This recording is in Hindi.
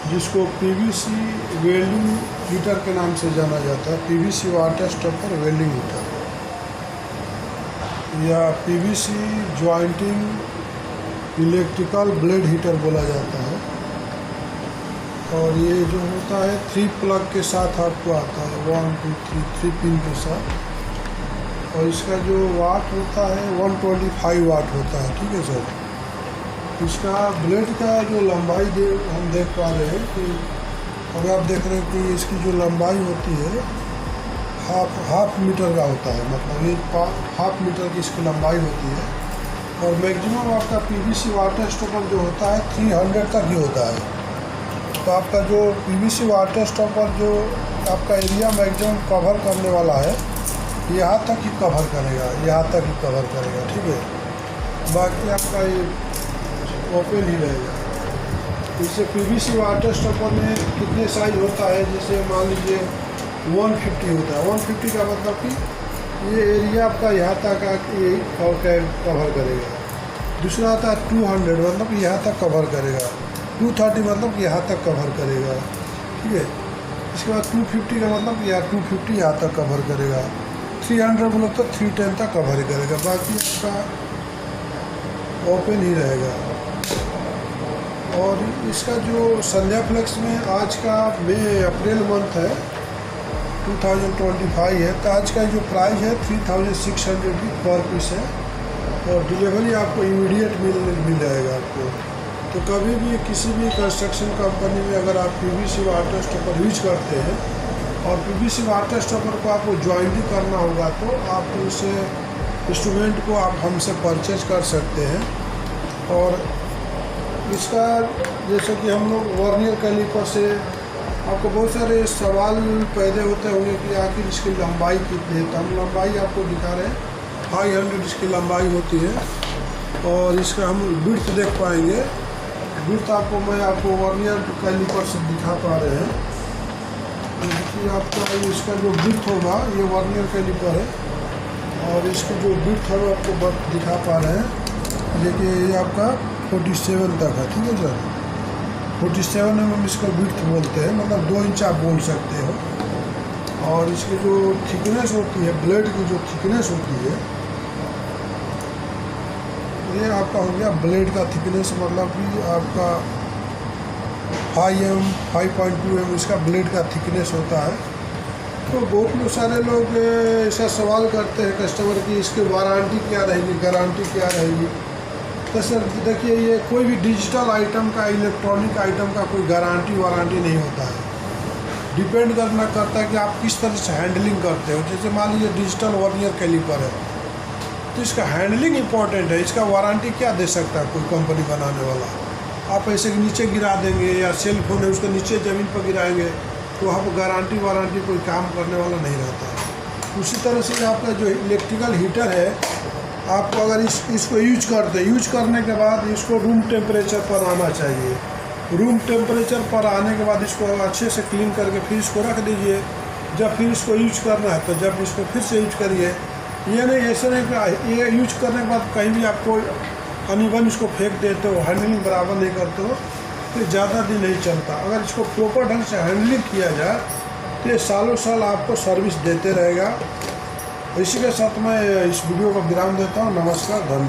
जिसको पीवीसी वेल्डिंग हीटर के नाम से जाना जाता है। PVC water stopper welding heater या PVC jointing electrical blade heater बोला जाता है। और ये जो होता है 3 प्लग के साथ आपको आता है, 1 2 3 पिन के साथ। और इसका जो वाट होता है 125 वाट होता है। ठीक है सर। इसका ब्लेड का जो लंबाई हम देख पा रहे हैं कि अगर आप देख रहे हैं कि इसकी जो लंबाई होती है हाफ मीटर का होता है, मतलब ये हाफ मीटर की इसकी लंबाई होती है। और मैक्सिमम आपका पीवीसी वाटर स्टॉपर जो होता है 300 तक ही होता है। तो आपका जो पीवीसी वाटर स्टॉपर जो आपका एरिया मैक्सिमम कवर करने वाला है यहाँ तक ही कवर करेगा, यहाँ तक ही कवर करेगा। ठीक है। बाकी आपका ये ओपन ही रहेगा। इससे पीवीसी वाटर स्टॉपर में कितने साइज होता है, जैसे मान लीजिए 150 होता है। 150 का मतलब कि ये एरिया आपका यहाँ तक ये कवर करेगा। दूसरा आता है 200, मतलब यहाँ तक कवर करेगा। 230 मतलब यहाँ तक कवर करेगा। ठीक है। इसके बाद 250 का मतलब यहाँ 250 यहाँ तक कवर करेगा। 300 मतलब तो 310 तक कवर करेगा। बाकी आपका ओपन ही रहेगा। और इसका जो संध्या फ्लेक्स में आज का अप्रैल मंथ है 2025 है, तो आज का जो प्राइस है 3600 पर पीस है। और डिलीवरी आपको इमीडिएट मिल जाएगा आपको। तो कभी भी किसी भी कंस्ट्रक्शन कंपनी में अगर आप पीवीसी वाटर स्टॉपर यूज करते हैं और पीवीसी वाटर स्टॉपर को आपको ज्वाइंटिंग करना होगा तो आप उस इंस्ट्रूमेंट को आप हमसे परचेज कर सकते हैं। और इसका जैसे कि हम लोग वर्नियर कैलिपर से आपको बहुत सारे सवाल पैदा होते होंगे कि आखिर इसकी लंबाई कितनी है। तो हम लंबाई आपको दिखा रहे हैं, 500 इसकी लंबाई होती है। और इसका हम विड्थ देख पाएंगे। विड्थ मैं आपको वर्नियर कैलिपर से दिखा पा रहे हैं। देखिए आपका इसका जो विड्थ होगा ये वर्नियर कैलिपर है और इसकी जो विड्थ है वो आपको दिखा पा रहे हैं। देखिए ये आपका 47 तक है। ठीक है सर। 47 में हम इसका विड्थ बोलते हैं, मतलब 2 इंच आप बोल सकते हो। और इसकी जो थिकनेस होती है, ब्लेड की जो थिकनेस होती है, ये आपका हो गया ब्लेड का थिकनेस, मतलब कि आपका 5.2 mm इसका ब्लेड का थिकनेस होता है। तो बहुत सारे लोग ऐसा सवाल करते हैं कस्टमर की इसकी वारंटी क्या रहेगी, गारंटी क्या रहेगी। तो सर देखिए ये कोई भी डिजिटल आइटम का, इलेक्ट्रॉनिक आइटम का कोई वारंटी नहीं होता है। डिपेंड करता है कि आप किस तरह से हैंडलिंग करते हो। जैसे मान लीजिए डिजिटल वर्नियर कैलिपर है तो इसका हैंडलिंग इंपॉर्टेंट है। इसका वारंटी क्या दे सकता है कोई कंपनी बनाने वाला। आप ऐसे नीचे गिरा देंगे या सेल फोन है उसको नीचे ज़मीन पर गिराएंगे तो वहाँ पर वारंटी कोई काम करने वाला नहीं रहता है। उसी तरह से आपका जो इलेक्ट्रिकल हीटर है, आपको अगर इसको यूज करने के बाद इसको रूम टेम्परेचर पर आना चाहिए। रूम टेम्परेचर पर आने के बाद इसको अच्छे से क्लीन करके फिर इसको रख दीजिए। जब फिर इसको यूज करना है तो जब इसको फिर से यूज करिए। ये नहीं ऐसा नहीं कि ये यूज करने के बाद कहीं भी आपको अनइवन इसको फेंक देते हो, हैंडलिंग बराबर नहीं करते हो तो ज़्यादा दिन नहीं चलता। अगर इसको प्रॉपर ढंग से हैंडलिंग किया जाए तो ये सालों साल आपको सर्विस देते रहेगा। इसी के साथ मैं इस वीडियो को विराम देता हूँ। नमस्कार, धन्यवाद।